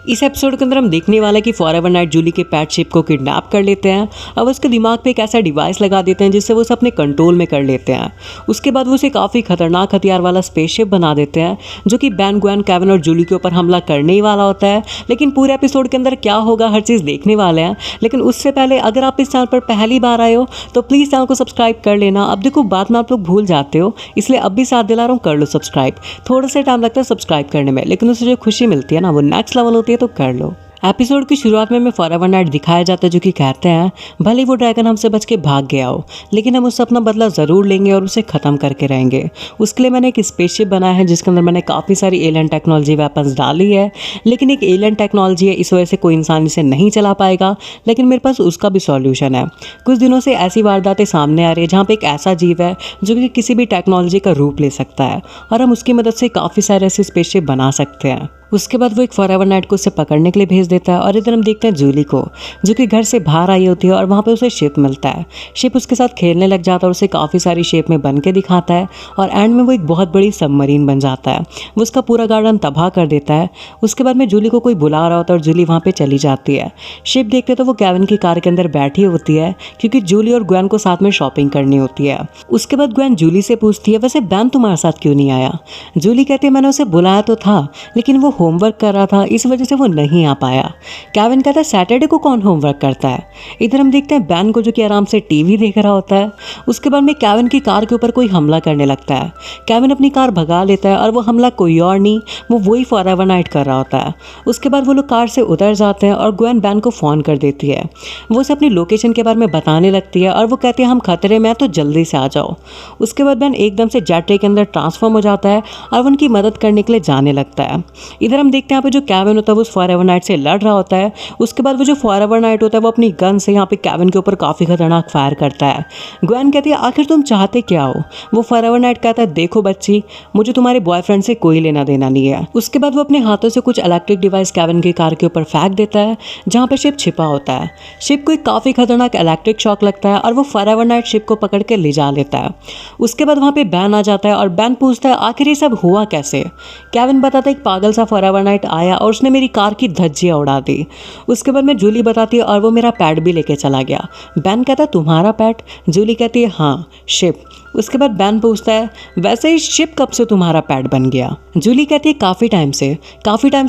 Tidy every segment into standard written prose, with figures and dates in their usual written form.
इस एपिसोड के अंदर हम देखने वाला है कि फॉरएवर नाइट जूली के पेट शिप को किडनैप कर लेते हैं और उसके दिमाग पे एक ऐसा डिवाइस लगा देते हैं जिससे वो उसे अपने कंट्रोल में कर लेते हैं। उसके बाद वो उसे काफ़ी खतरनाक हथियार वाला स्पेसशिप बना देते हैं जो कि बैन, ग्वेन, केविन और जूली के ऊपर हमला करने ही वाला होता है। लेकिन पूरे एपिसोड के अंदर क्या होगा हर चीज़ देखने वाले हैं। लेकिन उससे पहले अगर आप इस चैनल पर पहली बार आए हो तो प्लीज़ चैनल को सब्सक्राइब कर लेना। अब देखो बाद में आप लोग भूल जाते हो, इसलिए अब भी साथ दिला रहा हूँ, कर लो सब्सक्राइब। थोड़ा सा टाइम लगता है सब्सक्राइब करने में, लेकिन उससे जो खुशी मिलती है ना वो नेक्स्ट लेवल होती है, तो कर लो। एपिसोड की शुरुआत में हमें फॉरएवर नाइट दिखाया जाता है जो कि कहते हैं भले वो ड्रैगन हमसे बच के भाग गया हो, लेकिन हम उससे अपना बदला ज़रूर लेंगे और उसे ख़त्म करके रहेंगे। उसके लिए मैंने एक स्पेसशिप बनाया है जिसके अंदर मैंने काफ़ी सारी एलियन टेक्नोलॉजी वेपन्स डाली है। लेकिन एक एलियन टेक्नोलॉजी है, इस वजह से कोई इंसान इसे नहीं चला पाएगा, लेकिन मेरे पास उसका भी सॉल्यूशन है। कुछ दिनों से ऐसी वारदातें सामने आ रही है जहाँ पे एक ऐसा जीव है जो कि किसी भी टेक्नोलॉजी का रूप ले सकता है और हम उसकी मदद से काफ़ी सारे ऐसे स्पेसशिप बना सकते हैं। उसके बाद वो एक फॉरएवर नाइट को उसे पकड़ने के लिए भेज देता है और इधर हम देखते हैं जूली को जो कि घर से बाहर आई होती है और वहाँ पे उसे शिप मिलता है। शिप उसके साथ खेलने लग जाता है और उसे काफ़ी सारी शेप में बन के दिखाता है और एंड में वो एक बहुत बड़ी सबमरीन बन जाता है। वो उसका पूरा गार्डन तबाह कर देता है। उसके बाद में जूली को कोई बुला रहा होता है और जूली वहाँ पर चली जाती है। शिप देखते तो वो केविन की कार के अंदर बैठी होती है क्योंकि जूली और ग्वेन को साथ में शॉपिंग करनी होती है। उसके बाद ग्वेन जूली से पूछती है वैसे बैन तुम्हारे साथ क्यों नहीं आया। जूली कहती है मैंने उसे बुलाया तो था लेकिन वो होमवर्क कर रहा था, इस वजह से वो नहीं आ पाया। केविन कहता है सैटरडे को कौन होमवर्क करता है। इधर हम देखते हैं बैन को जो कि आराम से टीवी देख रहा होता है। उसके बाद में केविन की कार के ऊपर कोई हमला करने लगता है। केविन अपनी कार भगा लेता है और वो हमला कोई और नहीं, वो वही फॉरएवर नाइट कर रहा होता है। उसके बाद वो लोग कार से उतर जाते हैं और ग्वेन बैन को फ़ोन कर देती है। वो उसे अपनी लोकेशन के बारे में बताने लगती है और वो कहती है हम खतरे में हैं तो जल्दी से आ जाओ। उसके बाद बैन एकदम से जेट के अंदर ट्रांसफॉर्म हो जाता है और उनकी मदद करने के लिए जाने लगता है। इधर हम देखते हैं यहाँ पे जो केविन होता है वो उस फॉरएवर नाइट से लड़ रहा होता है। उसके बाद वो जो फॉरएवर नाइट होता है वो अपनी गन से यहाँ पे केविन के ऊपर काफ़ी खतरनाक फायर करता है। ग्वेन कहती है आखिर तुम चाहते क्या हो। वो फॉरएवर नाइट कहता है देखो बच्ची, मुझे तुम्हारे बॉयफ्रेंड से कोई लेना देना नहीं है। उसके बाद वो अपने हाथों से कुछ इलेक्ट्रिक डिवाइस केविन की कार के ऊपर फेंक देता है जहाँ पे शिप छिपा होता है। शिप को एक काफ़ी खतरनाक इलेक्ट्रिक शॉक लगता है और वो फॉरएवर नाइट शिप को पकड़ के ले जा लेता है। उसके बाद वहाँ पे बैन आ जाता है और बैन पूछता है आखिर ये सब हुआ कैसे। केविन बताता है एक पागल सा फॉरएवर नाइट आया और उसने मेरी कार की धज्जियाँ उड़ा दी। उसके बाद में जूली बताती है और वो मेरा पैड भी लेके चला गया। बैन कहता है तुम्हारा पैड। जूली कहती है हाँ शिप। उसके बाद बैन पूछता है वैसे ही शिप कब से तुम्हारा पैड बन गया। जूली कहती है काफ़ी टाइम से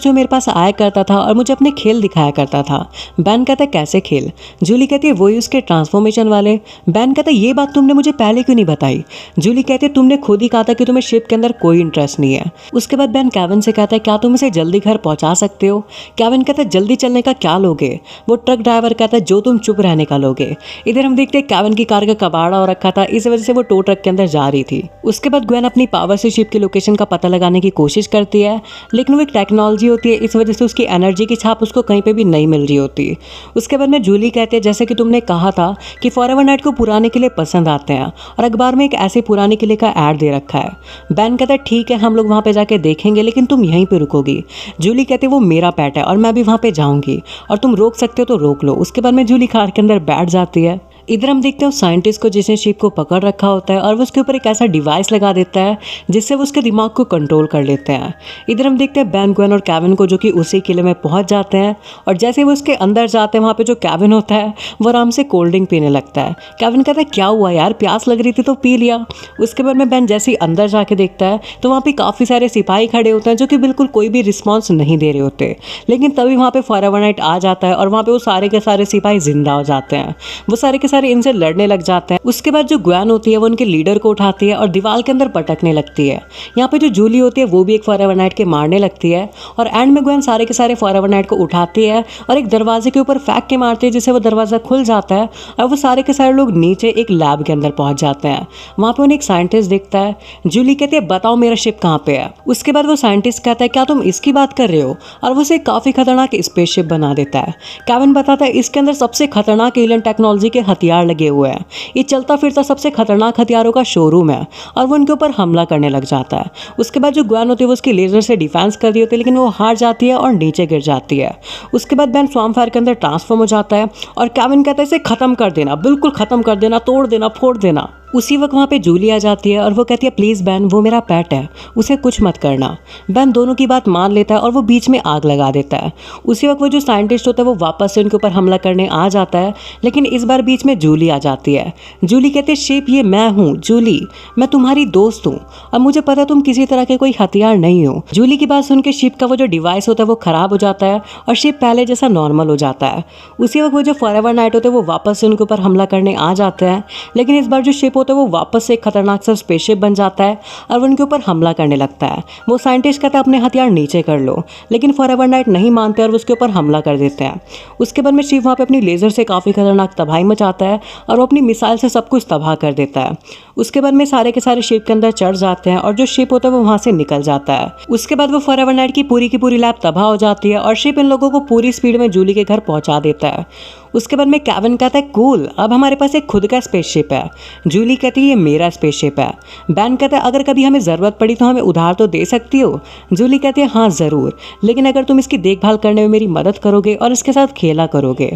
वो मेरे पास आया करता था और मुझे अपने खेल दिखाया करता था। बैन कहता है कैसे खेल। जूली कहती है वही उसके ट्रांसफॉर्मेशन वाले। बैन कहता है ये बात तुमने मुझे पहले क्यों नहीं बताई। जूली कहती है तुमने खुद ही कहा था कि तुम्हें शिप के अंदर कोई इंटरेस्ट नहीं है। उसके बाद बैन केविन से कहता है क्या तुम इसे जल्दी घर पहुंचा सकते हो। केविन कहता है जल्दी चलने का क्या लोगे। वो ट्रक ड्राइवर कहता है जो तुम चुप रहने का लोगे। इधर हम देखते हैं केविन की कार का कबाड़ा हो रखा था, इस वजह से वो टो ट्रक के अंदर जा रही थी। उसके बाद ग्वेन अपनी पावर से शिप की लोकेशन का पता लगाने की कोशिश करती है, लेकिन वो एक टेक्नोलॉजी होती है, इस वजह से उसकी एनर्जी की छाप उसको कहीं पे भी नहीं मिल रही होती। उसके बाद में जूली कहते हैं जैसे कि तुमने कहा था कि फॉरएवर नाइट को पुराने किले पसंद आते हैं और अखबार में एक ऐसे पुराने किले का ऐड दे रखा है। बैन कहता है ठीक है हम लोग वहाँ पे जाके देखेंगे, लेकिन तुम यहीं पे रुकोगी। जूली कहती है वो मेरा पेट है और मैं भी वहाँ पे जाऊँगी और तुम रोक सकते हो तो रोक लो। उसके बाद में जूली कार के अंदर बैठ जाती है। इधर हम देखते हैं उस साइंटिस्ट को जिसने शिप को पकड़ रखा होता है और वो उसके ऊपर एक ऐसा डिवाइस लगा देता है जिससे वो उसके दिमाग को कंट्रोल कर लेते हैं। इधर हम देखते हैं बैन, ग्वेन और केविन को जो कि उसी किले में पहुंच जाते हैं और जैसे वो उसके अंदर जाते हैं वहाँ पे जो केविन होता है वो आराम से कोल्ड ड्रिंक पीने लगता है। केविन कहता है क्या हुआ यार, प्यास लग रही थी तो पी लिया। उसके बाद में बैन जैसे ही अंदर जाके देखता है तो वहाँ पे काफ़ी सारे सिपाही खड़े होते हैं जो कि बिल्कुल कोई भी रिस्पॉन्स नहीं दे रहे होते। लेकिन तभी वहाँ पे फॉरएवर नाइट आ जाता है और वहाँ पे वो सारे के सारे सिपाही जिंदा हो जाते हैं। वो सारे के सारे इनसे लड़ने लग जाते हैं। उसके बाद जो ग्वेन होती है वो उनके लीडर को उठाती है और दीवार के अंदर पटकने लगती है। यहाँ पे जो जूली होती है वो भी एक फॉरएवर नाइट के मारने लगती है और एंड में ग्वेन सारे के सारे फॉरएवर नाइट को उठाती है और एक दरवाजे के ऊपर फेंक के मारती है जिससे वो दरवाजा खुल जाता है और वो सारे के सारे लोग नीचे एक लैब के अंदर पहुंच जाते हैं। वहाँ पे उन्हें एक साइंटिस्ट दिखता है। जूली कहती है बताओ मेरा शिप कहाँ पे है। उसके बाद वो साइंटिस्ट कहता है क्या तुम इसकी बात कर रहे हो, और वो उसे काफ़ी खतरनाक स्पेसशिप बना देता है। केविन बताता है इसके अंदर सबसे खतरनाक एलियन टेक्नोलॉजी के हथियार लगे हुए हैं, ये चलता फिरता सबसे खतरनाक हथियारों का शोरूम है, और वो उनके ऊपर हमला करने लग जाता है। उसके बाद जो ग्वेन होती है वो उसकी लेजर से डिफेंस कर रही होती है, लेकिन वो हार जाती है और नीचे गिर जाती है। उसके बाद बैन स्वॉर्म फायर के अंदर ट्रांसफॉर्म हो जाता है और केविन कहता है इसे खत्म कर देना, बिल्कुल खत्म कर देना, तोड़ देना, फोड़ देना। उसी वक्त वहाँ पे जूली आ जाती है और वो कहती है प्लीज़ बैन, वो मेरा पेट है, उसे कुछ मत करना। बैन दोनों की बात मान लेता है और वो बीच में आग लगा देता है। उसी वक्त वो जो साइंटिस्ट होता है वो वापस से उनके ऊपर हमला करने आ जाता है, लेकिन इस बार बीच में जूली आ जाती है। जूली कहती है शिप ये मैं हूँ जूली, मैं तुम्हारी दोस्त हूँ, अब मुझे पता है तुम किसी तरह के कोई हथियार नहीं हो। जूली की बात सुन के शिप का वो जो डिवाइस होता है वो खराब हो जाता है और शिप पहले जैसा नॉर्मल हो जाता है। उसी वक्त वो जो फॉरएवर नाइट होते हैं वो वापस से उनके ऊपर हमला करने आ जाते हैं, लेकिन इस बार जो शिप होता है वो वापस से एक खतरनाक सा स्पेसशिप बन जाता है और वो उनके ऊपर हमला करने लगता है। वो साइंटिस्ट कहता है अपने हथियार नीचे कर लो, लेकिन फॉरएवर नाइट नहीं मानते और उसके ऊपर हमला कर देते हैं। उसके बाद में शिप वहाँ पे अपनी लेजर से काफ़ी खतरनाक तबाही मचाता है और वो अपनी मिसाइल से सब कुछ तबाह कर देता है। उसके बाद में सारे के सारे शिप के अंदर चढ़ जाते हैं और जो शिप होता है वो वहाँ से निकल जाता है। उसके बाद वो फॉरएवर नाइट की पूरी लैब तबाह हो जाती है और शिप इन लोगों को पूरी स्पीड में जूली के घर पहुँचा देता है। उसके बाद में केविन कहता है कूल, अब हमारे पास एक खुद का स्पेसशिप है। जूली कहती है ये मेरा स्पेसशिप है। बैन कहता है अगर कभी हमें ज़रूरत पड़ी तो हमें उधार तो दे सकती हो। जूली कहती है हाँ ज़रूर, लेकिन अगर तुम इसकी देखभाल करने में मेरी मदद करोगे और इसके साथ खेला करोगे।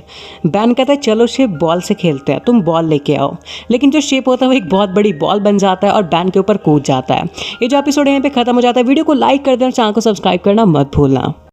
बैन कहता है चलो शिप बॉल से खेलते हैं, तुम बॉल लेके आओ। लेकिन जो शिप होता है वो एक बहुत बड़ी बॉल बन जाता है और बैन के ऊपर कूद जाता है। ये जो एपिसोड यहाँ पे खत्म हो जाता है। वीडियो को लाइक कर दें और चैनल को सब्सक्राइब करना मत भूलना।